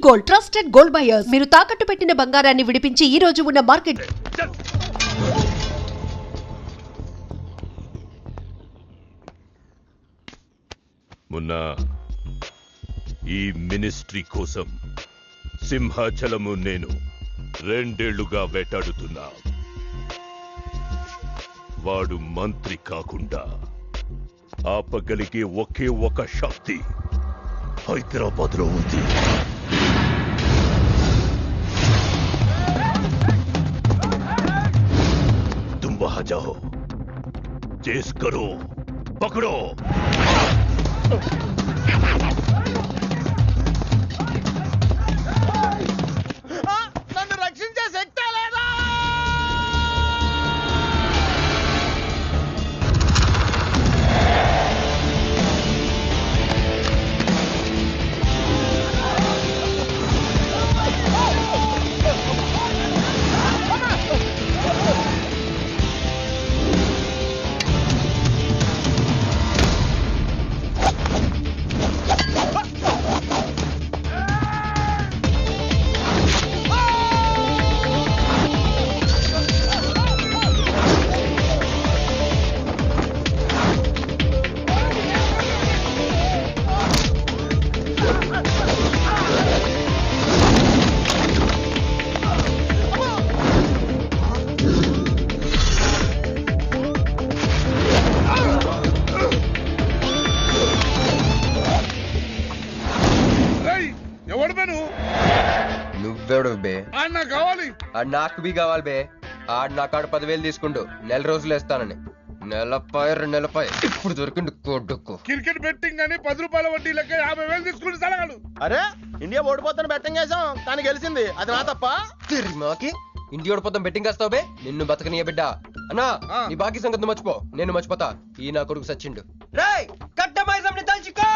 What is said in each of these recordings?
Gold, trusted gold buyers. మీరు తాకట్టు పెట్టిన బంగారాన్ని విడిపించి ఈ రోజు ఉన్న మార్కెట్. మొన్న ఈ మినిస్ట్రీ కోసం సింహాచలము నేను 2 ఏళ్లుగా వేటాడుతున్నా. వాడు మంత్రి కాకుండా ఆపగలిగే ఒకే ఒక శక్తి హైదరాబాద్ లో ఉంది. तुम वहां जाओ, चेस करो, पकड़ो. నన్ను రక్షించే శక్తి లేదా? నువ్వెవడు బే? నాకు కావాలి. నాకు బి కావాలి బే. ఆడు నా కాడ 10,000 తీసుకుంటూ 1 రోజులు వేస్తానని. నెలపై 2 నెలపై ఇప్పుడు దొరికిండు కొడుకు. క్రికెట్ బెట్టింగ్ అని 10 రూపాయల వడ్డీ లెక్క 50,000 తీసుకుంటే సలహాలు. అరే ఇండియా ఓడిపోతాను బెట్టింగ్ చేసాం కానీ గెలిచింది, అది నా తప్ప. మాకి ఇండియా ఓడిపోతాం బెట్టింగ్ వేస్తావు బే? నిన్ను బతకనియ బిడ్డ. అన్నా నీ బాకీ సంగతి మర్చిపో, నేను మర్చిపోతా. ఈ నా కొడుకు సచ్చిండు. రేయ్ కట్టమైజంని తలుచుకో.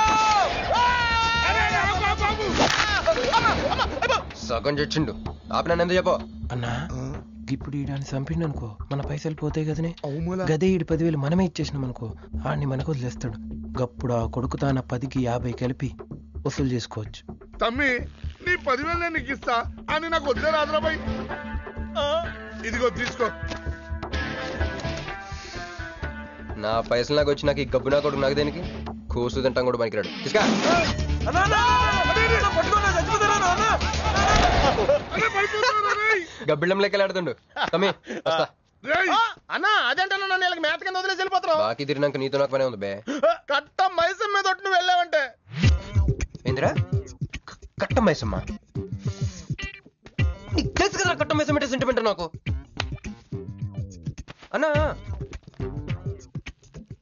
సగం చచ్చిండు. ఆపిన ఎంత చెప్పో అన్నా. ఇప్పుడు ఈడాన్ని చంపిండు అనుకో, మన పైసలు పోతాయి కదనే. గదే ఈడు 10,000 మనమే ఇచ్చేసినాం అనుకో, ఆడిని మనకు వదిలేస్తాడు. గప్పుడు ఆ కొడుకు తాన 10కి 50 కలిపి వసూలు చేసుకోవచ్చు. తమ్మి నీ 10,000 నేను నీకు ఇస్తా అని నాకు వద్దే రాదురాబాయ్. ఇదిగో తీసుకో. నా పైసలు నాకు వచ్చి నాకు ఈ గబ్బు నా కొడుకు నాకు దేనికి? కూసు తింటాం కూడా పనికిరాడు. తీసుకా. గబ్బిళ్ళం లెక్కలాడుతుండు. తమ్మి వస్తా. అన్నా అదేంటన్నా నన్ను వీళ్ళకి మేత కింద వదిలేసి వెళ్ళిపోతారు. బాకీ తిరిగినాక నీతో నాకు పనే ఉంది బే. కట్ట మైసం మీద ఒట్టు నువ్వు వెళ్ళావంటే. ఏందిరా కట్ట మైసమ్మా? నీకు తెలుసు కదా కట్ట మైసం అంటే సెంటిమెంట్ నాకు. అన్నా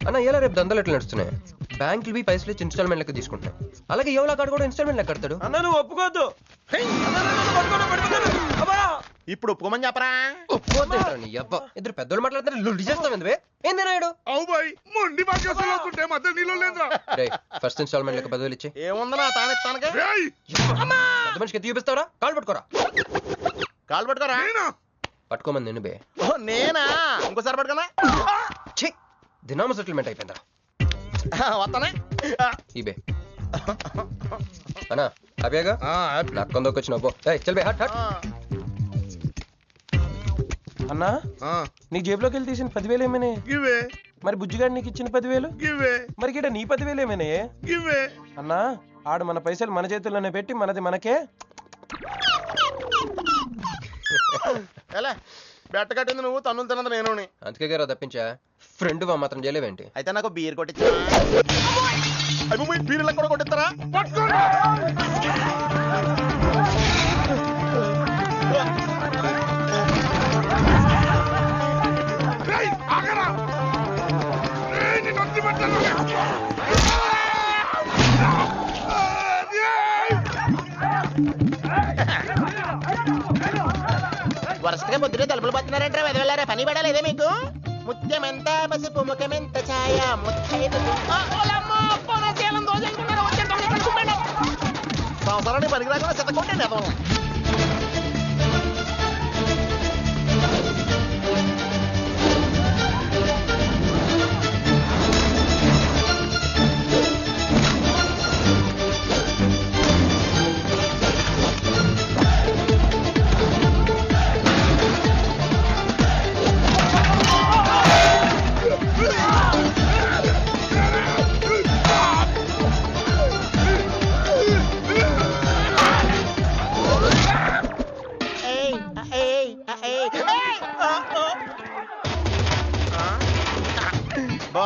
అన్నా ఎలా రేపు దందలు ఎట్లా నడుస్తున్నాయి? బ్యాంకులు బి పైసలు ఇచ్చి ఇన్స్టాల్మెంట్ లెక్క తీసుకుంటాయి. అలాగే ఎవలా కాడు కూడా ఇన్స్టాల్మెంట్ లెక్క కడతాడు. అన్నా నువ్వు ఒప్పుకోవద్దు. ఇప్పుడు ఒప్పుకోమని చెప్పరా? ఒప్పుకోద్దు నీ అబ్బా. ఇద్దరు పెద్దోళ్ళు మాట్లాడుతారు, లొల్లి చేస్తావు ఎందువే? ఏంది నాయుడు? అవు బాయ్ మొండి బాకీ వసూలు అవుతుంటే మధ్య నీళ్ళు లేదురా. ఫస్ట్ ఇన్స్టాల్మెంట్ లెక్క 10,000 ఇచ్చి. ఏముందనా తానెత్తానకే. పెద్ద మనిషికి ఎత్తి చూపిస్తావరా? కాళ్ళు పట్టుకోరా. కాలు పట్టుకోరా. పట్టుకోమని నేను బే. నేనా? ఇంకోసారి పట్టుకోనా? ఛీ దినామ సెటిల్మెంట్ అయిపోయిందా? వస్తానే ఈ బే. అన్నా హ్యాపీగా నాకు కొందరికి వచ్చినావు. చల్ బే హట్ హట్. అన్నా నీ జేబులోకి వెళ్ళి తీసిన 10,000 ఏమైనా? ఇవే. మరి బుజ్జిగాడు నీకు ఇచ్చిన 10,000? ఇవే. మరి గిట నీ 10,000 ఏమైనా? ఇవే. అన్నా ఆడు మన పైసలు మన చేతుల్లోనే పెట్టి మనది మనకే. ఎలా బెట్ట కట్టింది నువ్వు, తన్నులు తిన్నది నేను. అందుకే గారు తప్పించా. ఫ్రెండ్ మాత్రం చేయలేవేంటి? అయితే నాకు బీర్ కొట్టించా. బీర్లకు కూడా కొట్టిస్తారా? వరుసగా పొద్దునే తలుపులు పడుతున్నారంటే వెదవెళ్ళారా? పని పడలేదే మీకు? ముత్యమెంత పసుపు ముఖమెంత ఛాయ ముత్తైదు సంవత్సరానికి పనికి రాకుండా చెత్తకుంటే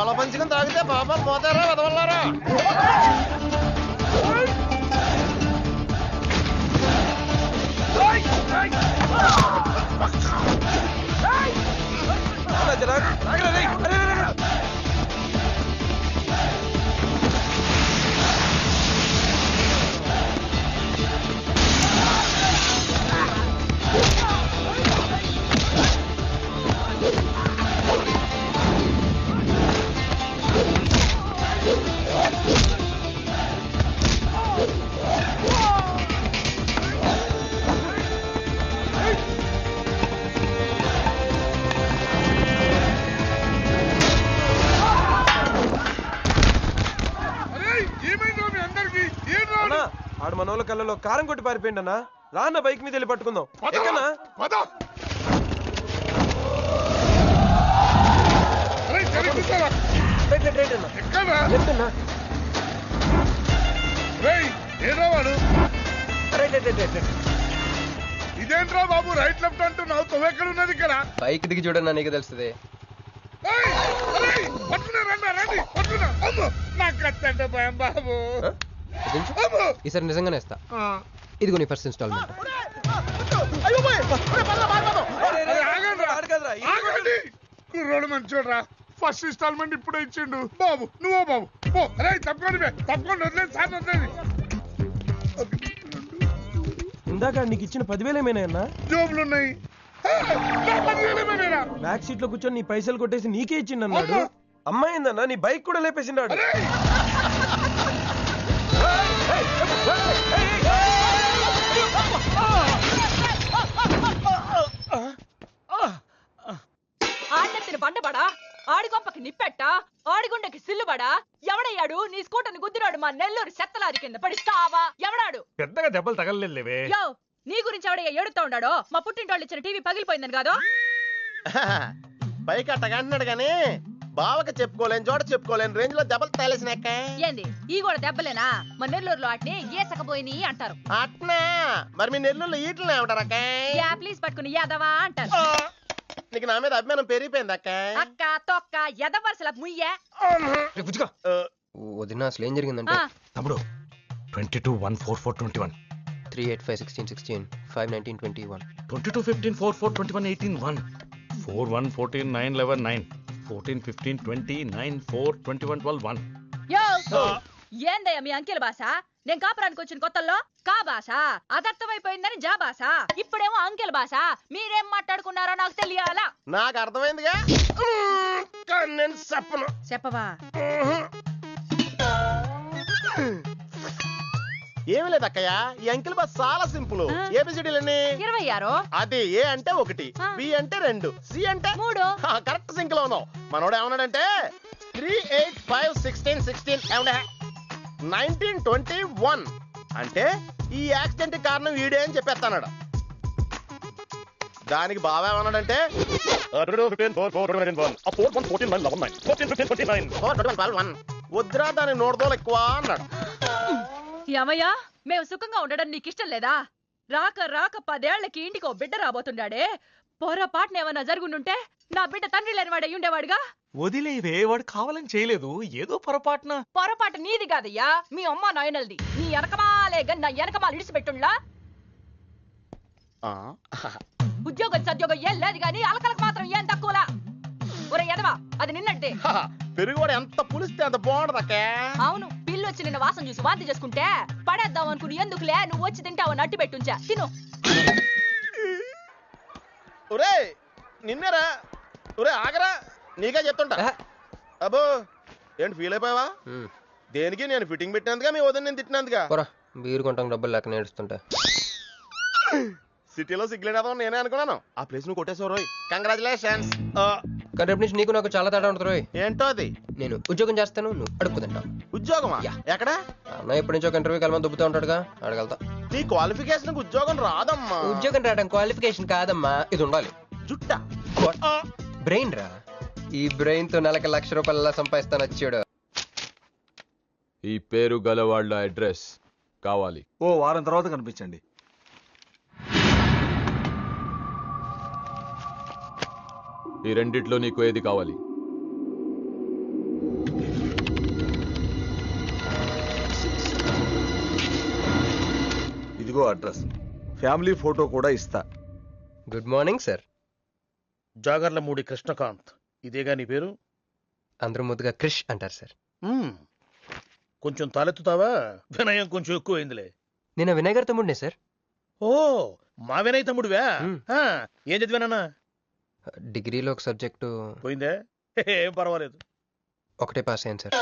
పాల పంచకం తాగితే పాపాలు పోతారా వదవల్లారా? ఆడు మన వాళ్ళ కళ్ళలో కారం కొట్టి పారిపోయింది అన్న. రాన్న బైక్ మీద వెళ్ళి పట్టుకుందాం. ఎక్కనా ఇదేంట్రా బాబు రైట్ లెఫ్ట్ అంటున్నావు? తొవ్వెక్కడ ఉన్నది ఇక్కడ? బైక్ దిగి చూడన్నా నీకు తెలుస్తుంది. బాబు ఈసారి నిజంగానే ఇస్తా. ఇదిగో నీ ఫస్ట్ ఇన్స్టాల్మెంట్. కుర్రోడు మంచోడ్రా. ఫస్ట్ ఇన్స్టాల్మెంట్ ఇప్పుడే ఇచ్చిండు. బాబు నువ్వు బాబు అరే తప్పకుండా తప్పకుండా వదిలేదు సార్ వదిలేదు. ఇందాక నీకు ఇచ్చిన 10,000 ఏమైనా జోబులు ఉన్నాయి. బ్యాక్ సీట్ లో కూర్చొని నీ పైసలు కొట్టేసి నీకే ఇచ్చిండు అన్నాడు. అమ్మాయిందన్నా నీ బైక్ కూడా లేపేసిండాడు. ఆడెత్తిన బండబడా, ఆడి గొప్పకి నిప్పెట్టా, ఆడిగుండకి సిల్లుబడా. ఎవడయ్యాడు నీ స్కూటర్ని గుద్దినాడు? మా నెల్లూరు చెత్తలారి కింద పడిస్తావా? ఎవడాడు? పెద్దగా దెబ్బలు తగలలేవే. యో నీ గురించి ఎవడయ్యా ఏడుతా ఉన్నాడో? మా పుట్టింటోళ్ళు ఇచ్చిన టీవీ పగిలిపోయిందని కాదు. పైకి అట్టగా అంటున్నాడు గానీ బావకి చెప్పుకోలేని చోట చెప్పుకోలేని రేంజ్ లో దెబ్బలు తేలేసినాక. ఏంది ఈ కూడా దెబ్బలేనా? మా నెల్లూరులో ఆటిని గీసకపోయిని అంటారు. అట్నా? మరి మీ నెల్లూరులో ఈటలు ఏమంటారక్క? ప్లీజ్ పట్టుకుని యాదవా అంటారు. నీకు నా మీద అభిమానం పెరిగిపోయింది అక్క. అక్క తొక్క ఎదవరసల ముయ్యే. వదిన అసలు ఏం జరిగిందంటే తమ్ముడు 22-1-4-4-21 385-16-16 5-19-21 22-15-4-4-21-18-1 4-1-14-9-11-9 14-15-20-9-4-21-12-1. యో ఏందయ్యా మీ అంకెల భాష? నేను కాపురానికి వచ్చిన కొత్తల్లో కా భాష అదర్థమైపోయిందని జా భాష. ఇప్పుడేమో అంకెల భాష. మీరేం మాట్లాడుకున్నారో నాకు తెలియాలా? నాకు అర్థమైందిగా. నేను చెప్పను. చెప్పవా? ఏమి లేదు అక్కయ్య, ఈ అంకిల్ బస్ చాలా సింపుల్. ఏబిసిడీలన్నీ 26. అది ఏ అంటే 1, బి అంటే 2, సి అంటే 3. కరెక్ట్ సింక్ లో ఉన్నావు. మనోడు ఏమన్నాడంటే 3, 8, 5, 16, 16 ఏమన్నా 1921 అంటే ఈ యాక్సిడెంట్ కారణం వీడే అని చెప్పేస్తాడు. దానికి బాగా ఏమన్నాడంటే వద్దురా దాని నోడదోలు ఎక్కువ అన్నాడు. ఏమయ్యా మేము సుఖంగా ఉండడం నీకు ఇష్టం లేదా? రాక రాక 10 ఏళ్లకి ఇంటికి ఓ బిడ్డ రాబోతుండాడే. పొరపాటున ఏమన్నా జరుగుండుంటే నా బిడ్డ తండ్రి లేని వాడు అయి ఉండేవాడుగా. వదిలేవే, వాడు కావాలని చేయలేదు, ఏదో పొరపాటున. పొరపాటు నీది కాదయ్యా, మీ అమ్మ నాయనల్ది. నీ వెనకమాలే నా వెనకమాలు ఇడిచిపెట్టుండ్లా. ఉద్యోగం సద్యోగం ఏం లేదు గాని అలకలకు మాత్రం ఏం తక్కువలా. ఒరే ఎదవా, అది నిన్నట్టే. పెరుగు కూడా ఎంత పులిస్తే అంత బాగుంటది అక్క. అవును, పిల్లు వచ్చి నిన్న వాసన చూసి వాంతి చేసుకుంటే పడేద్దాం అనుకుని ఎందుకులే నువ్వు వచ్చి తింటావని అట్టి పెట్టుంచా. తిను. ఒరే నిన్నరా? ఒరే ఆగరా, నీకే చెప్తుంటా. అబ్బో ఏంటి ఫీల్ అయిపోయావా? దేనికి? నేను ఫిట్టింగ్ పెట్టినందుగా మీ వదిన నేను తిట్టినందుగా? బీరు కొంటాం డబ్బులు లేక నేడుస్తుంటా. సిటీలో సిగ్గులేదా నేనే అనుకున్నాను. ఆ ప్లేస్ నువ్వు కొట్టేసావు రోయ్. కంగ్రాచులేషన్స్. కానీ రేపు నుంచి నీకు నాకు చాలా తేడా ఉంటుంది రోయ్. ఏంటో అది? నేను ఉద్యోగం చేస్తాను, నువ్వు అడుక్కు తింటావు. ఉద్యోగమా? ఎక్కడ? అన్న ఎప్పటి నుంచో ఒక ఇంటర్వ్యూకి వెళ్ళమని దుబ్బుతూ ఉంటాడుగా, అడగలుగుతా. నీ క్వాలిఫికేషన్ ఉద్యోగం రాదమ్మా. ఉద్యోగం రావడం క్వాలిఫికేషన్ కాదమ్మా, ఇది ఉండాలి. జుట్టా? బ్రెయిన్ రా. ఈ బ్రెయిన్ తో నెలకి ₹1,00,000 సంపాదిస్తాను వచ్చాడు. ఈ పేరు గల వాళ్ళ అడ్రస్ కావాలి. ఓ వారం తర్వాత కనిపించండి. ఈ రెండిట్లో నీకు ఏది కావాలి? ఇదిగో అడ్రస్, ఫ్యామిలీ ఫోటో కూడా ఇస్తా. Good morning sir. Jagarlamudi Krishnakanth, ఇదేగా నీ పేరు? అందరూ ముద్దుగా క్రిష్ అంటారు సార్. కొంచెం తలెత్తుతావా? వినయం కొంచెం ఎక్కువైందిలే. నేను వినయ్ గారి తమ్ముడినే సార్. ఓ, మా వినయ్ తమ్ముడివా? ఏం చదివానన్నా? డిగ్రీలో ఒక సబ్జెక్టు పోయిందే. ఏం పర్వాలేదు. ఒకటే పాస్ అయ్యాను సార్,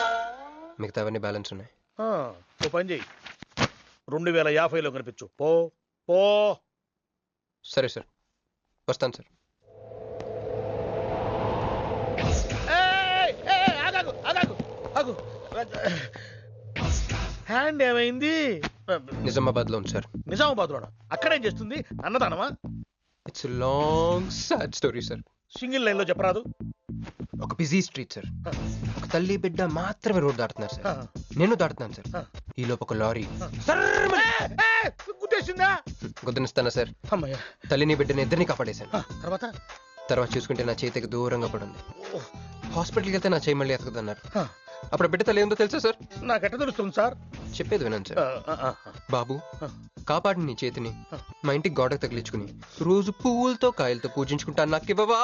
మిగతావన్నీ బ్యాలెన్స్ ఉన్నాయి. ఓ పని చెయ్యి, 2050లో కనిపించు. పో పో. సరే సార్, వస్తాను సార్. హ్యాండ్ ఏమైంది? నిజామాబాద్ లో ఉంది సార్. నిజామాబాద్ లోనా? అక్కడేం చేస్తుంది? అన్నదానమా? It's long sad story sir. Single line లో చెప్పరాదు? ఒక బిజీ స్ట్రీట్ సార్, ఒక తల్లి బిడ్డ మాత్రమే రోడ్ దాటుతున్నారు సార్. నేను దాటుతున్నాను సార్. ఈ లోపు ఒక లారీ గుద్దేసిందా? గుద్దనిస్తానా సార్? తల్లిని బిడ్డని ఇద్దరిని కాపాడేశాను. తర్వాత చూసుకుంటే నా చేతికి దూరంగా పడింది. హాస్పిటల్కి వెళ్తే నా చేయి మళ్ళీ ఎతకదన్నారు. అప్పుడు బిడ్డ తల్లి ఏందో తెలుసా సార్? నాకెట్ట తెలుస్తుంది సార్? చెప్పేది వినండి సార్. బాబు, కాపాడి నీ చేతిని మా ఇంటికి గోడకు తగిలించుకుని రోజు పువ్వులతో కాయలతో పూజించుకుంటా, నాకు ఇవ్వవా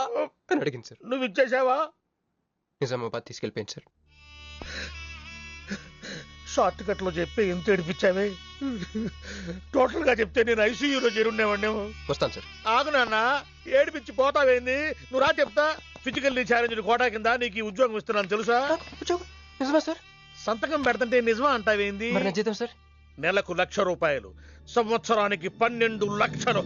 అని అడిగింది సార్. నువ్వు ఇచ్చేసావా? నిజామాబాద్ తీసుకెళ్ళిపోయింది సార్. షార్ట్ కట్ లో చెప్పి ఎంత ఏడిపించావే. టోటల్ గా చెప్తే నేను ఐసీయూలో చేరుండేవాడినేమో. వస్తాను సార్. ఆగు నాన్న, ఏడిపించి పోతావేంది? నువ్వు రా చెప్తా. ఫిజికల్లీ ఛాలెంజ్ కోటా కింద నీకు ఉద్యోగం ఇస్తున్నాను తెలుసా? నిజమా సార్? సంతకం పెడతంటే నిజమా అంటావేంది? మరి నా జీతం సార్? నెలకు ₹1,00,000, సంవత్సరానికి 12 లక్షలు.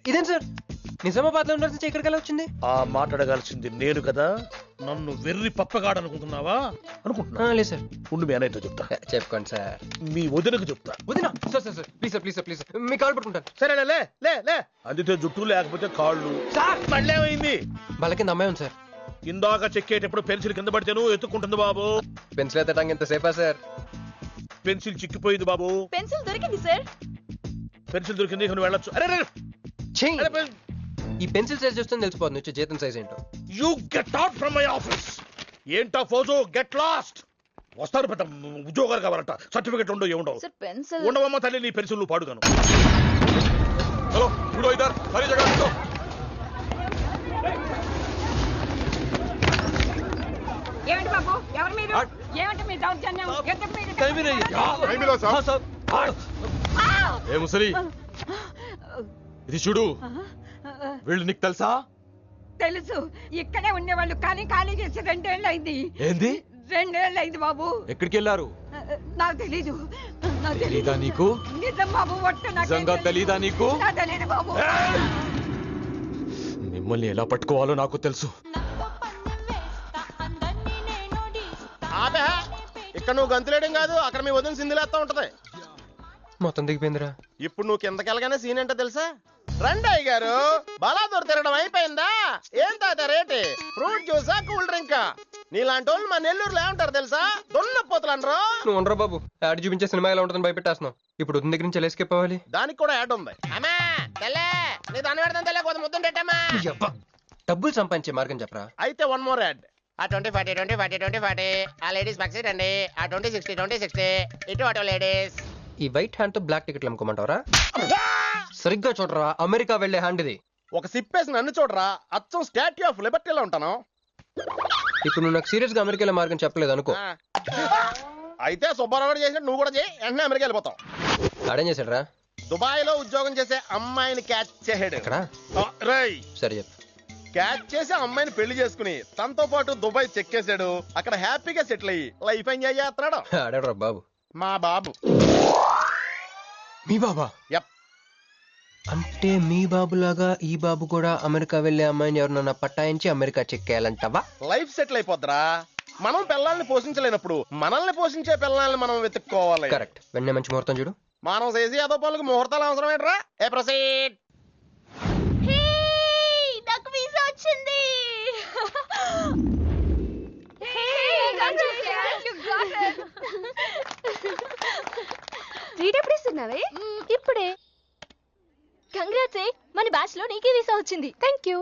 ఇదేం సార్, నిజామాబాద్ లో ఉండాల్సి ఇక్కడికి ఎలా వచ్చింది? ఆ మాట్లాడగాల్సింది నేను కదా. నన్ను వెర్రి పప్పగాడనుకుంటున్నావా? అనుకుంటున్నా లేదు సార్. ఉండు, మీ అన్నయ్యతో చెప్తా. చెప్పుకోండి సార్. మీ వదినకు చెప్తా. వదినా? Sir sir sir, please sir, please sir, please sir, మీ కాళ్ళు పట్టుకుంటాను. సరే లే లే లే. అందితే జుట్టు లేకపోతే కాళ్ళు. సార్ మళ్ళీ ఏమైంది? వాళ్ళ కింద అమ్మాయి ఉంది సార్. ఇందాక చెక్కేటప్పుడు పెన్సిల్ కింద పడితేను ఎత్తుకుంటుంది బాబు. పెన్సిల్ ఎత్తడానికి ఎంత సేపా సార్? పెన్సిల్ చిక్కిపోయింది బాబు. పెన్సిల్ దొరికింది సార్. పెన్సిల్ దొరికింది, నువ్వు వెళ్ళొచ్చు. అరే ఈ పెన్సిల్ సైజ్ చూస్తుంది తెలిసిపోతుంది వచ్చే జీతం సైజ్ ఏంటో. You get out from my office. ఏంటా ఫోజు? Get lost. వస్తారు పెద్ద ఉద్యోగాలు కావాలంట. సర్టిఫికెట్ ఉండవు, ఏముండవు. ఉండవమ్మ తల్లి, నీ పెన్సిల్ పాడుగాను. హలో, చూడో ఇద్దరు సరే జగన్. ఏమిటి బాబు, ఎవరు మీరు? ఏమిటి మీ దౌర్జన్యం? ఏ ముసలి, ఇది చూడు. వీళ్ళు నీకు తెలుసా? తెలుసు. ఇక్కడే ఉండేవాళ్ళు, కానీ ఖాళీ చేసి 2 ఏళ్ళు అయింది. ఏంది? 2 ఏళ్ళు అయింది బాబు. ఎక్కడికి వెళ్ళారు? నాకు తెలీదు. తెలీదా నీకు? నిజం బాబు, ఒట్టు. నిజంగా తెలీదా నీకు? తెలీదు బాబు. మిమ్మల్ని ఎలా పట్టుకోవాలో నాకు తెలుసు. ఇక్కడ నువ్వు గంతులేయడం కాదు, అక్కడ మీ వదిన సింధులేస్తా ఉంటది. మొత్తం దిగిపోయిందిరా. ఇప్పుడు నువ్వు కిందకెళ్ళగానే సీన్ ఏంటో తెలుసా? రండయ్య గారు, బలాదూర్ తిరగడం అయిపోయిందా? ఏం తాత రేటు? ఫ్రూట్ జ్యూసా, కూల్ డ్రింకా? నీలాంటి వాళ్ళు మా నెల్లూరులో ఏమంటారు తెలుసా? దొన్నపోతులు అనరు. నువ్వు ఉండరా బాబు, యాడ్ చూపించే సినిమా ఎలా ఉంటుందని భయపెట్టేస్తున్నావు. ఇప్పుడు వదిన దగ్గర నుంచి ఎస్కేప్ అవ్వాలి. దానికి కూడా యాడ్ ఉంది. అమ్మా తెల్లే, నీ దాన్ని పెడతాను తెల్లే, కొంత ముద్దు పెట్టమ్మా. డబ్బులు సంపాదించే మార్గం చెప్పరా. అయితే 1 more యాడ్. ఆ 20-40 20-40 20-40 ఆ లేడీస్ పక్షి అండి. ఆ 20-60 20-60 ఇటు అటు లేడీస్. ఈ వైట్ హ్యాండ్ తో బ్లాక్ టికెట్లు అమ్ముకోమంటావరా? సరిగ్గా చూడరా, అమెరికా వెళ్లే హ్యాండ్ ఇది. ఒక సిప్పేసి నన్ను చూడరా, అచ్చం స్టాట్యూ ఆఫ్ లిబర్టీలో ఉంటాను. ఇప్పుడు నువ్వు నాకు సీరియస్ గా అమెరికా మార్గం చెప్పలేదు అనుకో. అయితే సుబ్బారావు చేసినట్టు నువ్వు కూడా చేయి, వెంటనే అమెరికా వెళ్ళిపోతాం. ఆడేం చేశాడు రా? దుబాయ్ లో ఉద్యోగం చేసే అమ్మాయిని క్యాచ్ చేసాడు. సరే చెప్పు. క్యాచ్ చేసి అమ్మాయిని పెళ్లి చేసుకుని తనతో పాటు దుబాయ్ చెక్కేశాడు. అక్కడ హ్యాపీగా సెటిల్ అయ్యి లైఫ్ ఎంజాయ్ చేస్తున్నాడు. ఆడాడు బాబు. మా బాబు. మీ బాబా? అంటే మీ బాబులాగా ఈ బాబు కూడా అమెరికా వెళ్లే అమ్మాయిని ఎవరినన్నా పట్టాయించి అమెరికా చెక్కేయాలంటావా? లైఫ్ సెటిల్ అయిపోద్దిరా. మనం పిల్లల్ని పోషించలేనప్పుడు మనల్ని పోషించే పిల్లల్ని మనం వెతుక్కోవాలి. కరెక్ట్. వెంటనే మంచి ముహూర్తం చూడు. మనం చేసి అదో పనులకు ముహూర్తాలు అవసరం ఏంట్రా? ఏ ప్రొసీడ్. నాకు వీసా వచ్చింది. సీట్ ఎప్పుడు ఇస్తున్నావే? ఇప్పుడే. కంగ్రాట్స్, మన బ్యాచ్ లో నీకే వీసా వచ్చింది. Thank you.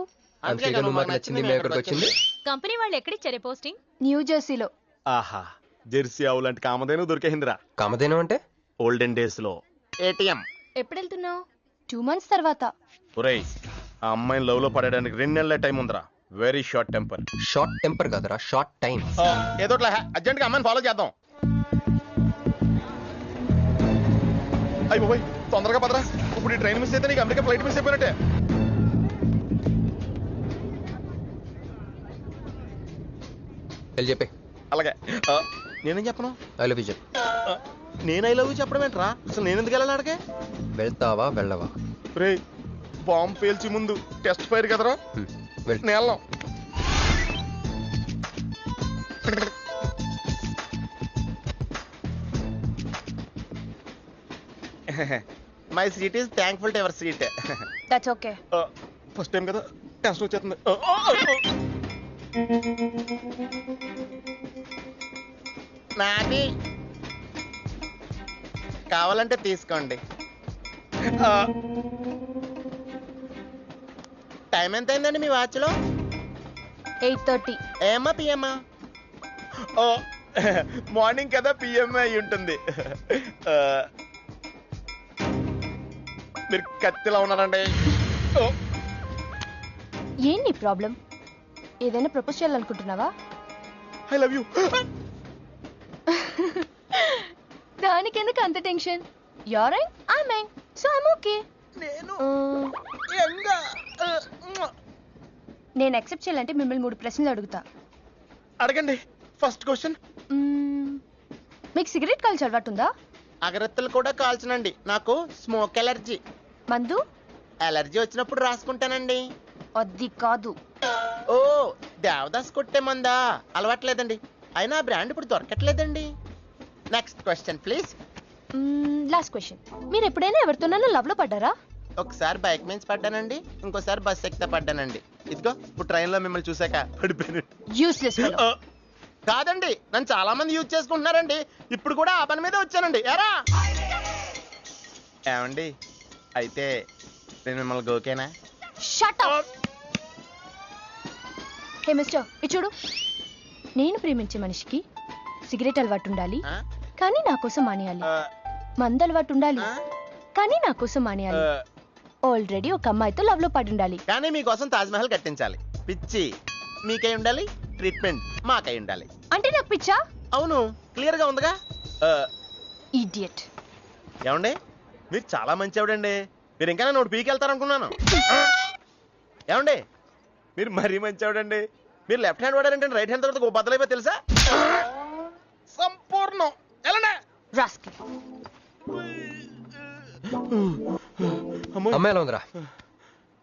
అంతేగా నువ్వు మాకు నచ్చింది మేము ఎక్కడికి వచ్చింది. కంపెనీ వాళ్ళు ఎక్కడిచ్చారే పోస్టింగ్? న్యూ జెర్సీలో. ఆహా, జెర్సీ ఆవు లాంటి కామధేను దొరికేహిందిరా. కామధేను అంటే? ఓల్డెన్ డేస్ లో ఏటీఎం. ఎప్పుడు వెళ్తున్నావు? 2 months తర్వాత. ఒరేయ్, ఆ అమ్మాయిని లవ్ లో పడడానికి 2 నెలల టైం ఉందిరా. Very short temper. Short temper కాదురా, షార్ట్ టైం. ఏదో అర్జెంట్ గా అమ్మాయిని ఫాలో చేద్దాం. అయ్యి బాయ్, తొందరగా పదరా. ఇప్పుడు ఈ ట్రైన్ మిస్ అయితే నీకు అమెరికా ఫ్లైట్ మిస్ అయిపోయినట్టే. వెళ్ళి చెప్పే. అలాగే. నేనేం చెప్పను? ఐ లవ్ యూ చెప్పు. నేను ఐ లవ్ యూ చెప్పడం ఏంట్రా? అసలు నేను ఎందుకు వెళ్ళాలి అడిగే? వెళ్తావా వెళ్ళవా? రే, బాంబు పేల్చి ముందు టెస్ట్ ఫైర్ కదరా. నేను my seat is thankful to ever seat. That's okay. First time కదా, టెన్షన్ వచ్చేస్తుంది. నాది కావాలంటే తీసుకోండి. టైం ఎంత అయిందండి మీ వాచ్లో? 8:30. ఏమా పిఎమ్మా? ఓ, మార్నింగ్ కదా, పిఎంఏ అయి ఉంటుంది. మీరు కత్తిలా ఉన్నారండి. ఏంటి ప్రాబ్లం? ఏదైనా ప్రపోజ్ చేయాలనుకుంటున్నావా? I love you. దానికెందుకు అంత tension? Your young, I'm young, so I'm okay. నేను యాక్సెప్ట్ చేయాలంటే మిమ్మల్ని 3 ప్రశ్నలు అడుగుతా. అడగండి. ఫస్ట్ క్వశ్చన్, మీకు సిగరెట్ కాల్చి అలవాటు ఉందా? అగరత్తులు కూడా కాల్చనండి, నాకు స్మోక్ ఎలర్జీ. మందు? ఎలర్జీ వచ్చినప్పుడు రాసుకుంటానండి. అది కాదు. ఓ, దేవదాస్ కొట్టే మందా? అలవాట్లేదండి, అయినా బ్రాండ్ ఇప్పుడు దొరకట్లేదండి. Next question please. Last question, మీరు ఎప్పుడైనా ఎవరితోనైనా లవ్ లో పడ్డారా? ఒకసారి బైక్ మీద పడ్డానండి, ఇంకోసారి బస్ ఎక్కితే పడ్డానండి. ఇదిగో ఇప్పుడు ట్రైన్ లో మిమ్మల్ని చూసాక పడిపోయాను. Useless fellow. కాదండి, నన్ను చాలా మంది యూజ్ చేసుకుంటున్నారండి. ఇప్పుడు కూడా ఆ పని మీద వచ్చానండి. ఎరా ఏమండి, అయితే నేను మిమ్మల్ని గోకేనా? Shut up. హే మిస్టర్, ఇది చూడు. నేను ప్రేమించే మనిషికి సిగరెట్ అలవాటు ఉండాలి, కానీ నా కోసం మానేయాలి. మందు అలవాటు ఉండాలి, కానీ నా కోసం మానేయాలి. ఆల్రెడీ ఒక అమ్మాయితో లవ్ లో పడి ఉండాలి, కానీ మీకోసం తాజ్ మహల్ కట్టించాలి. పిచ్చి మీకై ఉండాలి, ట్రీట్మెంట్ మాకై ఉండాలి. అంటే నాకు పిచ్చా? అవును, క్లియర్ గా ఉందిగా. ఇడియట్. ఏమండి, మీరు చాలా మంచివాడండి. మీరు ఇంకా నన్ను పీకెళ్తారనుకున్నాను. ఏమండి, మీరు మరీ మంచివాడండి. మీరు లెఫ్ట్ హ్యాండ్ వాడారంటే రైట్ హ్యాండ్ తర్వాత బద్దలైపోయి తెలుసా? సంపూర్ణం. ఎలానే అమ్మాయి ఎలా ఉందిరా?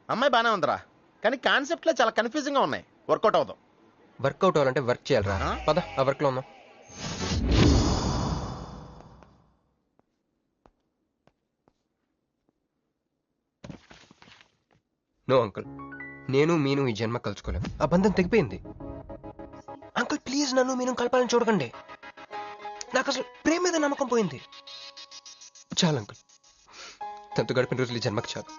అమ్మాయి బానే ఉందిరా, కానీ కాన్సెప్ట్ లో చాలా కన్ఫ్యూజింగ్ గా ఉన్నాయి. వర్కౌట్ అవుదాం. వర్కౌట్ అవ్వాలంటే వర్క్ చేయాలరా. పద, ఆ వర్క్ లో ఉన్నాం. నో అంకుల్, నేను మీను ఈ జన్మ కలుసుకోలేం. ఆ బంధం తెగిపోయింది. అంకుల్ ప్లీజ్, నన్ను మీను కలపాలని చూడకండి. నాకు అసలు ప్రేమ మీద నమ్మకం పోయింది. చాలు అంకుల్, తనతో గడిపిన రోజులు ఈ జన్మకి చాలు.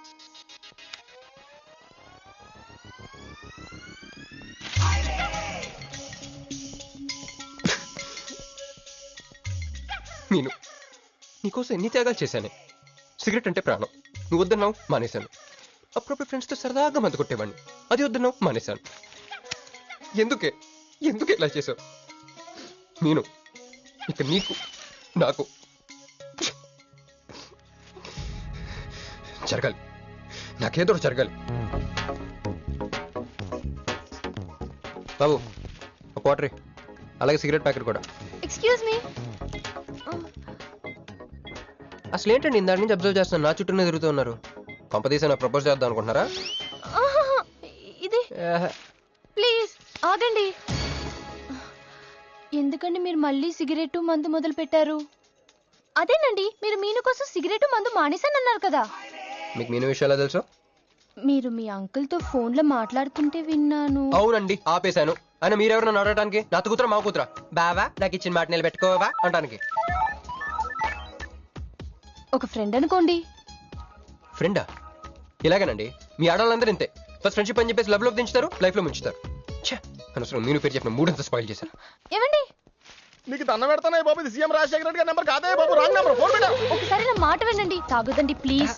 మీను, నీకోసం ఎన్ని త్యాగాలు చేశానే. సిగరెట్ అంటే ప్రాణం, నువ్వు వద్దన్నావు మానేశాను. అప్పుడప్పుడు ఫ్రెండ్స్తో సరదాగా మందు కొట్టేవాడిని, అది వద్దన్నావు మానేశాను. ఎందుకే ఇలా చేసావు మీను? ఇక నీకు నాకు జరగాలి, నాకేదో జరగాలి. బాబు, ఒక వాటర్, అలాగే సిగరెట్ ప్యాకెట్ కూడా. Excuse me. అసలు ఏంటండి ఇందాక నుంచి అబ్జర్వ్ చేస్తున్నాను, నా చుట్టూనే తిరుగుతూ ఉన్నారు. కంపదీసా నా ప్రపోజ్ చేద్దాం అనుకుంటున్నారా? ఇది ప్లీజ్ ఆగండి. ఎందుకండి మీరు మళ్ళీ సిగరెట్ మందు మొదలు పెట్టారు? అదేనండి, మీరు మీను కోసం సిగరెట్ మందు మానేశానన్నారు కదా. మీకు మీను విషయాలు తెలుసు? మీరు మీ అంకుల్ తో ఫోన్ లో మాట్లాడుతుంటే విన్నాను. అవునండి, ఆపేశాను. ఆయన మీరెవరు నన్ను అడగడానికి? నా కూతురా మా కూతురా? బావా నాకు ఇచ్చిన మాట నిలబెట్టుకోవా అంటానికి. ఒక ఫ్రెండ్ అనుకోండి. ఫ్రెండా? ఇలాగేనండి, మీ ఆడవాళ్ళందరూ ఇంతే. ఫస్ట్ ఫ్రెండ్షిప్ అని చెప్పేసి లవ్లోకి దించుతారు, లైఫ్లో ముంచుతారు. ఛే, అనవసరం మీరు పేరు చెప్పిన మూడంతా స్పాయిల్ చేశారు. ఏమండి, నీకు దండ పెడతానే బాబు, ఇది సీఎం రాజశేఖర రెడ్డి గారి నెంబర్ కాదే బాబు, రాంగ్ నెంబర్. ఫోన్ పెట్టా. ఒకసారి నా మాట వినండి. తాగొద్దండి ప్లీజ్.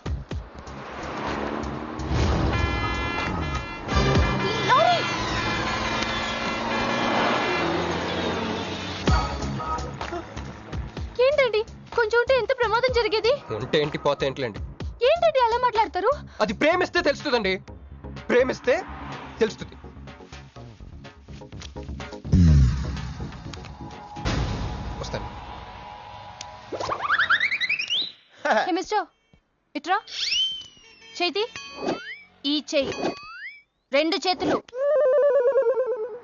ఏంటండి, కొంచెం ఉంటే ఎంత ప్రమాదం జరిగేది. ఉంటే ఏంటి, పోతే ఏంటిలేండి. ఏంటండి అలా మాట్లాడతారు? అది ప్రేమిస్తే తెలుస్తుందండి, ప్రేమిస్తే తెలుస్తుంది. వస్తాను. హే మిస్టర్, ఇట్రా. చేతి, ఈ చెయ్యి, 2 చేతులు.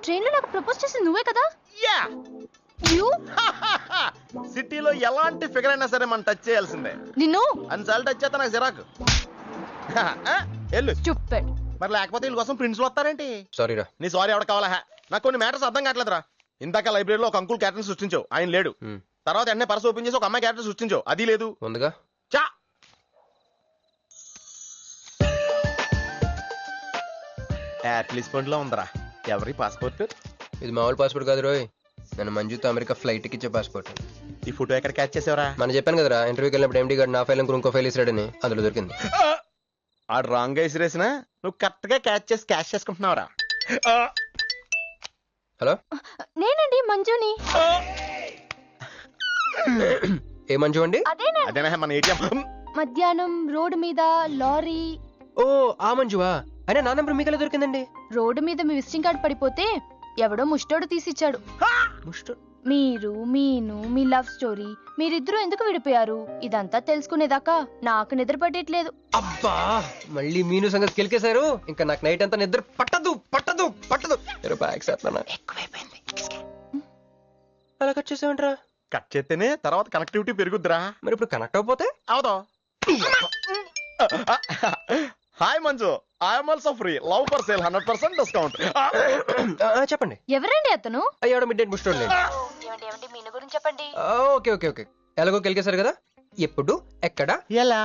ట్రైన్లో నాకు ప్రపోజ్ చేసింది నువ్వే కదా? యా. యూ సిటీలో ఎలాంటి ఫిగర్ అయినా సరే మనం టచ్ చేయాల్సిందే. నిన్ను అన్నిసార్లు టచ్ చేస్తా నాకు చిరాకు. ఎల్లు. స్టూపిడ్. మరి లేకపోతే వీళ్ళ కోసం ప్రిన్స్లు వస్తారేంటి? సారీరా. నీ సారీ ఎవడ కావాలా? నాకు కొన్ని మ్యాటర్స్ అర్థం కావట్లేదురా. ఇందాక లైబ్రరీలో ఒక అంకుల్ క్యారెక్టర్ సృష్టించావు, ఆయన లేడు. తర్వాత ఎన్నే పర్స్ ఓపెన్ చేసి ఒక అమ్మాయి క్యారెక్టర్ సృష్టించావు, అది లేదు. ఉందిగా. చా. అట్లీస్ట్ ఫండ్ లో ఉందరా. ఎవరి పాస్పోర్ట్? ఇది మామూలు పాస్పోర్ట్ కాదు రోయ్, నన్ను మంజుతో అమెరికా ఫ్లైట్ ఇచ్చే పాస్పోర్ట్. ఈ ఫోటో ఎక్కడ క్యాచ్ చేసావరా? మనం చెప్పాను కదరా, ఇంటర్వ్యూకి వెళ్ళినప్పుడు ఎండి గారు నా ఫైల్ ఇంకో ఫైల్ ఇస్తాడని, అందులో దొరికింది. ఆడు రాంగ్ గా ఇసిరేసినా నువ్వు కరెక్ట్ గా క్యాచ్ చేసి క్యాష్ చేసుకుంటున్నావురా. హలో, నేనండి మంజుని. ఏ మంజు అండి? అదేనా మన ఏటీఎం. మధ్యాహ్నం రోడ్డు మీద లారీ. ఓ ఆ మంజువా? అయినా నా నెంబర్ మీకెలా దొరికిందండి? రోడ్డు మీద మీ విజిటింగ్ కార్డ్ పడిపోతే ఎవడో ముష్టోడు తీసిచ్చాడు. మీరు, మీను, మీ లవ్ స్టోరీ, మీరిద్దరూ ఎందుకు విడిపోయారు ఇదంతా తెలుసుకునేదాకా నాకు నిద్ర పట్టట్లేదు. అబ్బా, మళ్ళీ మీను సంగతి కెలికేశారు. ఇంకా నాకు నైట్ అంతా నిద్ర పట్టదు పట్టదు పట్టదు. ఎక్కువైపోయింది. అలా కట్ చేసామంటరా? కట్ చేస్తేనే తర్వాత కనెక్టివిటీ పెరుగుద్దిరా. మరి ఇప్పుడు కనెక్ట్ అయిపోతే అవుతా. Hi Manju, I'm also free. Love for sale 100% discount. చెప్పండి. ఎవరండి అతను? అయ్యాడు మిడ్ నైట్ బుక్ స్టోర్. మీను గురించి చెప్పండి. ఓకే ఓకే ఓకే, ఎలాగో కెలికేశారు కదా, ఎప్పుడు ఎక్కడ ఎలా?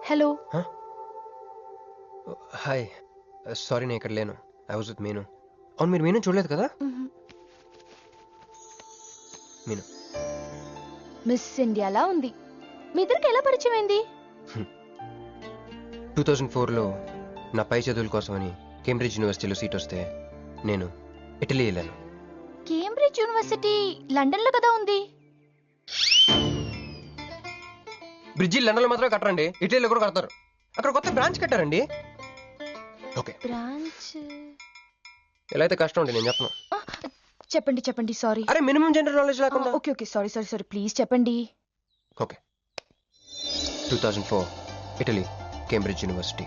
హలో. హాయ్, సారీ నేను ఇక్కడ లేను. ఐ వాజ్ విత్ మీను. అవును, మీరు మీను చూడలేదు కదా? మీను మిస్ ఇండియాలా ఉంది. మీ ఇద్దరికి ఎలా పరిచయం అయింది? 2004లో నా పై చదువుల కోసమని కేంబ్రిడ్జ్ యూనివర్సిటీలో సీట్ వస్తే నేను ఇటలీ వెళ్ళాను. కేంబ్రిడ్జ్ యూనివర్సిటీ లండన్ లో కదా ఉంది. బ్రిడ్జి లండన్ లో మాత్రమే కట్టరండి, ఇటలీలో కూడా కడతారు. అక్కడ కొత్త బ్రాంచ్ కట్టారండి. ఓకే, బ్రాంచ్ ఎలా అయితే కష్టం అండి, నేను చెప్పను. చెప్పండి చెప్పండి. సారీ. అరే మినిమం జనరల్ నాలెడ్జ్ లేకుండా. Okay okay, sorry sorry sorry, please చెప్పండి. Okay, 2004 Italy, Cambridge university.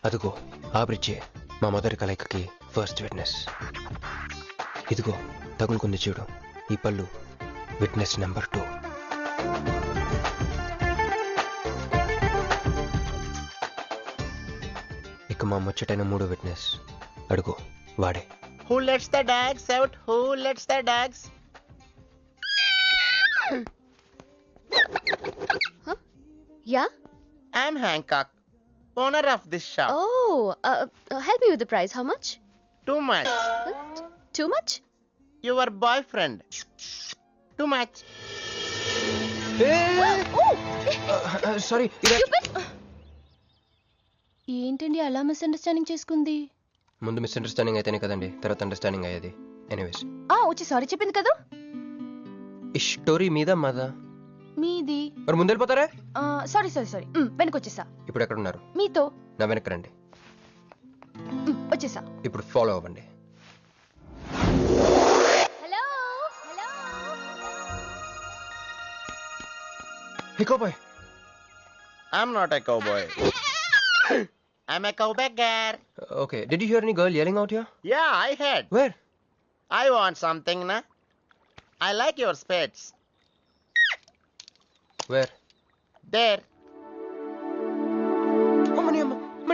అదిగో ఆ బ్రిడ్జే మా మొదటి కలయికకి ఫస్ట్ విట్నెస్. ఇదిగో తగులుకుంది చూడు ఈ పళ్ళు, విట్నెస్ నెంబర్ 2. ఇక మా ముచ్చటైన 3వ విట్నెస్ అడుగు, వాడే. Who lets the dogs out? Who lets the dogs? Yeah? I'm Hancock, owner of this shop. Oh, help me with the price. How much? Too much. Too much? Your boyfriend. Too much. Sorry. ఏంటండి అలా misunderstanding చేసుకుంది? ముందు misunderstanding అయితేనే కదండి తర్వాత understanding అయ్యేది. Anyways, వచ్చి sorry చెప్పింది కదా. ఈ స్టోరీ మీద మాదా? మీది. మరి ముందు వెళ్ళిపోతారా? సారీ సారీ సారీ, వెనకొచ్చేసా. ఇప్పుడు ఎక్కడ ఉన్నారు? మీతో. నా వెనక రండి. వచ్చేసా. ఇప్పుడు ఫాలో అవ్వండి. Hello hello. Hey cowboy. I'm not a cowboy. I'm a cowbagger. Okay, did you hear any girl yelling out here? Yeah, I heard. Where? I want something, na? I like your spades. Where? There.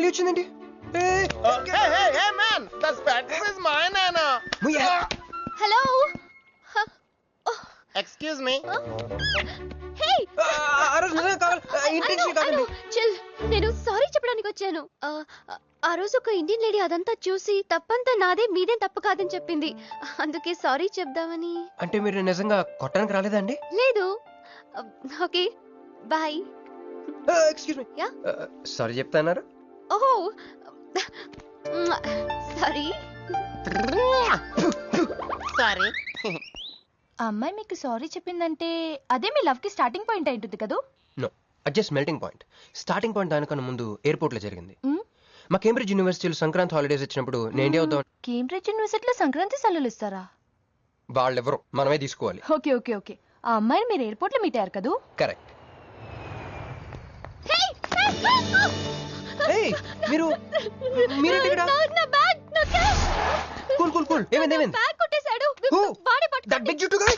మళ్ళీ వచ్చిందండి. Hey man, the spectacle is mine, Anna. Hello. Excuse me. Hey, chill. నేను sorry చెప్పడానికి వచ్చాను. ఆ రోజు ఒక Indian lady అదంతా చూసి తప్పంతా నాదే, మీదేం తప్పు కాదని చెప్పింది. అందుకే సారీ చెప్దామని. అంటే మీరు నిజంగా కొట్టడానికి రాలేదండి? లేదు. Okay, bye. Excuse me. Sorry చెప్తాన్నారు? ఓహో సారీ. Sorry. ఆ అమ్మాయి మీకు సారీ చెప్పిందంటే అదే మీ లవ్ కి స్టార్టింగ్ పాయింట్ అయి ఉంటుంది కదా? నో, అది just melting point. Starting point దానికన్నా ముందు ఎయిర్పోర్ట్ లో జరిగింది. మా కేంబ్రిడ్జ్ యూనివర్సిటీలో సంక్రాంతి హాలిడేస్ వచ్చినప్పుడు నేను ఇండియా వద్దాం. కేంబ్రిడ్జ్ యూనివర్సిటీలో సంక్రాంతి సెలవులు ఇస్తారా? వాళ్ళెవరో మనమే తీసుకోవాలి. Okay okay okay. ఆ అమ్మాయిని మీరు ఎయిర్పోర్ట్ లో మీట్ అయ్యారు కదా? కరెక్ట్. మీరు మీరేంటి ఇక్కడ? నా బ్యాగ్, నా క్యాష్. Cool cool cool. ఏమైంది? బ్యాగ్ కొట్టేశాడు. బాడీ పట్టుకో. దట్ బిగ్ జుట్టు guy.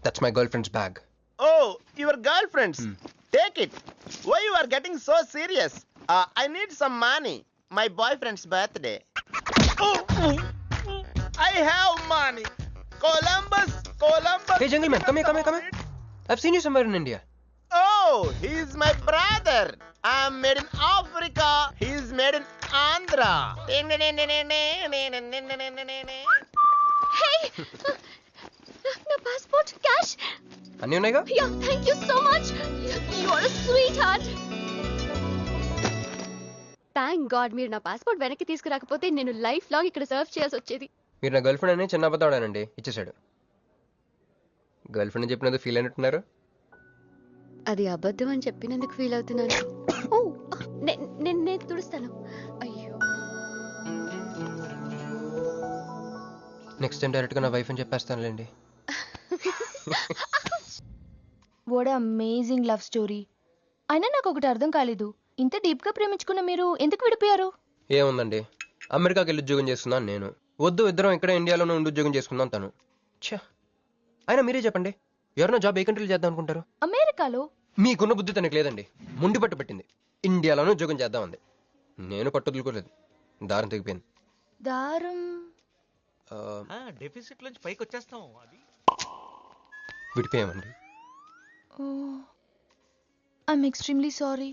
That's my girlfriend's bag. Oh, your girlfriend's. Take it. Why you are getting so serious? I need some money. My boyfriend's birthday. I have money. Columbus. Hey, jungle man, come here. I've seen you somewhere in India. Oh, he's my brother. I'm made in Africa. He's made in Andhra. Hey! నా passport, cash అన్నీ ఉన్నాయిగా? Yeah, thank you so much. You are a sweet heart. Thank God మీరు నా passport వెనక్కి తీసుకురాకపోతే నేను life long ఇక్కడ serve చేయాల్సి వచ్చేది. మీరు నా గర్ల్ ఫ్రెండ్ అని చిన్న అబద్ధాడానండి, ఇచ్చేసాడు. గర్ల్ ఫ్రెండ్ చెప్పినందుకు ఫీల్ అయినట్టున్నారు. అది అబద్ధం అని చెప్పినందుకు ఫీల్ అవుతున్నాను. ఓ, నేను తుడుస్తాను. అయ్యో, నెక్స్ట్ టైం డైరెక్ట్గా నా వైఫ్ అని చెప్పేస్తానులేండి. What amazing love story. అయినా నాకు ఒకటి అర్థం కాలేదు, ఇంత డీప్ గా ప్రేమించుకున్న మీరు ఎందుకు విడిపోయారు? ఏముందండి, అమెరికాకి వెళ్ళి ఉద్యోగం చేస్తున్నాను నేను. వద్దు, ఇద్దరం ఇక్కడ ఇండియాలోనే ఉండి ఉద్యోగం చేసుకుందాం తను. ఛా, అయినా మీరే చెప్పండి, ఎవరైనా జాబ్ ఏ కంట్రీలో చేద్దాం అనుకుంటారు? అమెరికాలో. మీకున్న బుద్ధి తనకి లేదండి, ముండి పట్టు పెట్టింది. ఇండియాలోనే ఉద్యోగం చేద్దామంది. నేను పట్టుదలుకోలేదు, దారం తెగిపోయింది. దారం డెఫిసిట్ నుంచి పైకి వచ్చేస్తాం. అది విడిపోయామండి. I'm extremely sorry.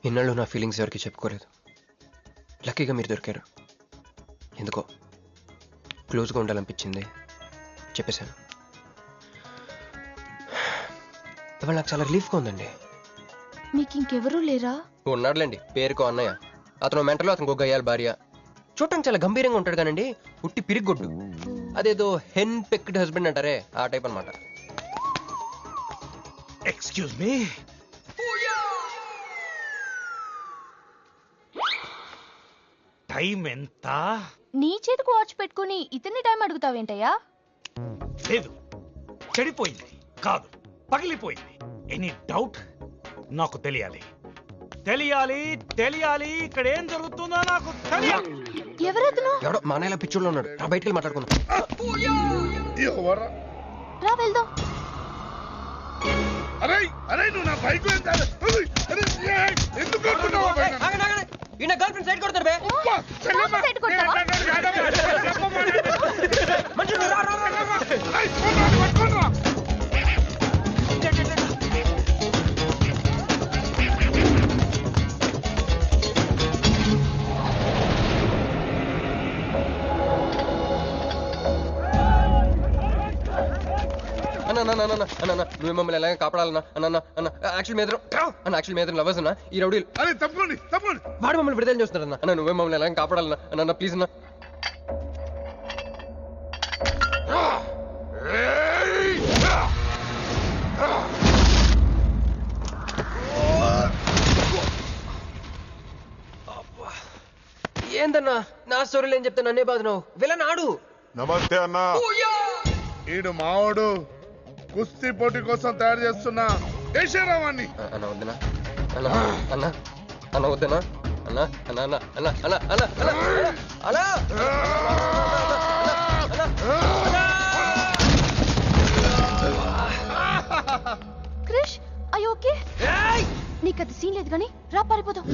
ఇన్నాళ్ళు నా ఫీలింగ్స్ ఎవరికి చెప్పుకోలేదు. లక్కీగా మీరు దొరికారు. ఎందుకో క్లోజ్గా ఉండాలనిపించింది, చెప్పేశాను. ఇవాళ నాకు చాలా రిలీఫ్గా ఉందండి. మీకు ఇంకెవరూ లేరా? ఉన్నాడులేండి, పేరుకో అన్నయ్య. అతను మెంటలో, అతను గయ్యాలి భార్య. చూడటానికి చాలా గంభీరంగా ఉంటాడు కానండి, ఉట్టి పిరిగొడ్డు. అదేదో హెన్ పెక్డ్ హస్బెండ్ అంటారే, ఆ టైప్ అనమాట. Excuse me. టైం ఎంత? నీ చేతికి వాచ్ పెట్టుకుని ఇతన్ని టైం అడుగుతావేంటయ్యా? లేదు, చెడిపోయింది కాదు, పగిలిపోయింది. Any doubt? నాకు తెలియాలి. ఇక్కడ ఏం జరుగుతుందో నాకు తెలియాలి. ఎవరతను? ఎవడో మా అన్నయ్యలా పిచ్చోళ్ళు ఉన్నాడు, రా బయటికి మాట్లాడుకుందాం. రా వెళ్దాం. అరే నువ్వు నా బైక్ ఎందుకు ఈయన గర్ల్ ఫ్రెండ్ సైడ్ కొడతారు బే. సైడ్ కొడతావా? నువ్వు మమ్మల్ని ఎలాగ కాపాడాలన్నా అన్న యాక్చువల్ మీద లవర్స్ అన్న ఈ రౌడీలు వాడు మమ్మల్ని విడుదల చేస్తున్నారన్న. అన్న నువ్వే మమ్మల్ని ఎలాగ కాపాడాలన్నా అన్న ప్లీజ్ అన్న. ఏందన్నా నా స్టోరీలు ఏం చెప్తా నన్నే బాధ విలనాడు. నమస్తే అన్న. ఈడు మావాడు కుస్తీ పోటీ కోసం తయారు చేస్తున్నా దేశరావాన్ని. అన్న వద్దనా అన్న వద్దనా అన్న అన్న అన్న అన్న అన్న అన్న అన్న అన్న మనకైతే సీన్ లేదు కానీ రా పారిపోదాం.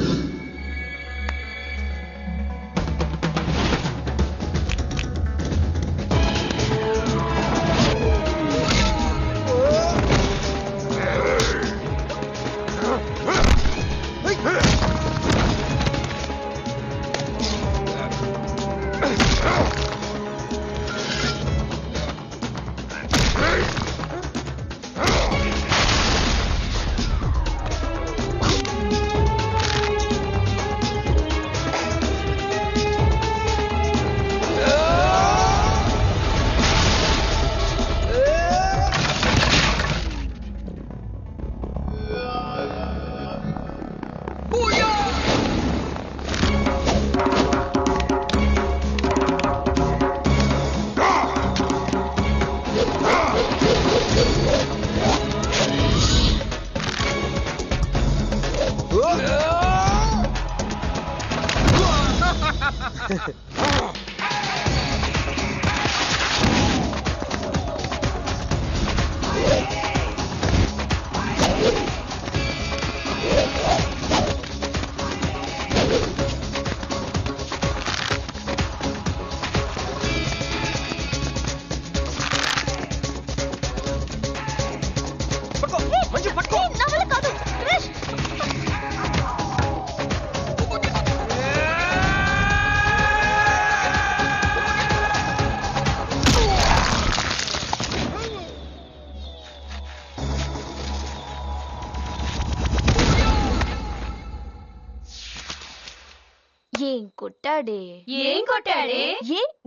ఏం కొట్టాడే ఏం కొట్టాడే?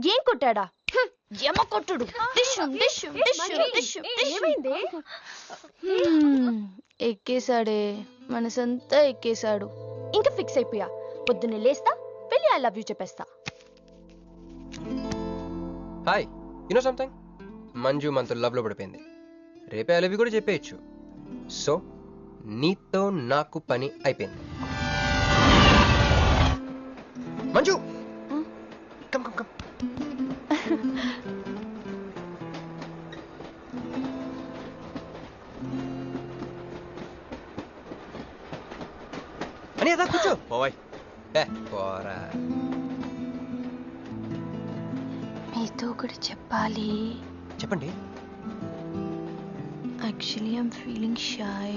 ఏం కొట్టాడా? యమ కొట్టుడు. డిష్షుం, డిష్షుం, డిష్షుం, డిష్షుం, డిష్షుం. ఎక్కేశాడే, మనసంతా ఎక్కేశాడు. ఇంకా ఫిక్స్ అయిపోయా. పొద్దున్నే లేస్తా, వెళ్ళి ఐ లవ్ యూ చెప్పేస్తా. Hi, you know something? Manju మనతో లవ్ లో పడిపోయింది. రేపే ఐ లవ్ యూ కూడా చెప్పేయచ్చు. సో నీతో నాకు పని అయిపోయింది. Manju, come come come. అని అదా కూర్చో. పోవాయ్. పోరా. మీతో ఒకటి చెప్పాలి. చెప్పండి. Actually I'm feeling shy.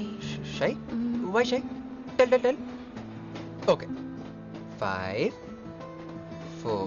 Shy? Why shy? Tell tell tell. Okay. 5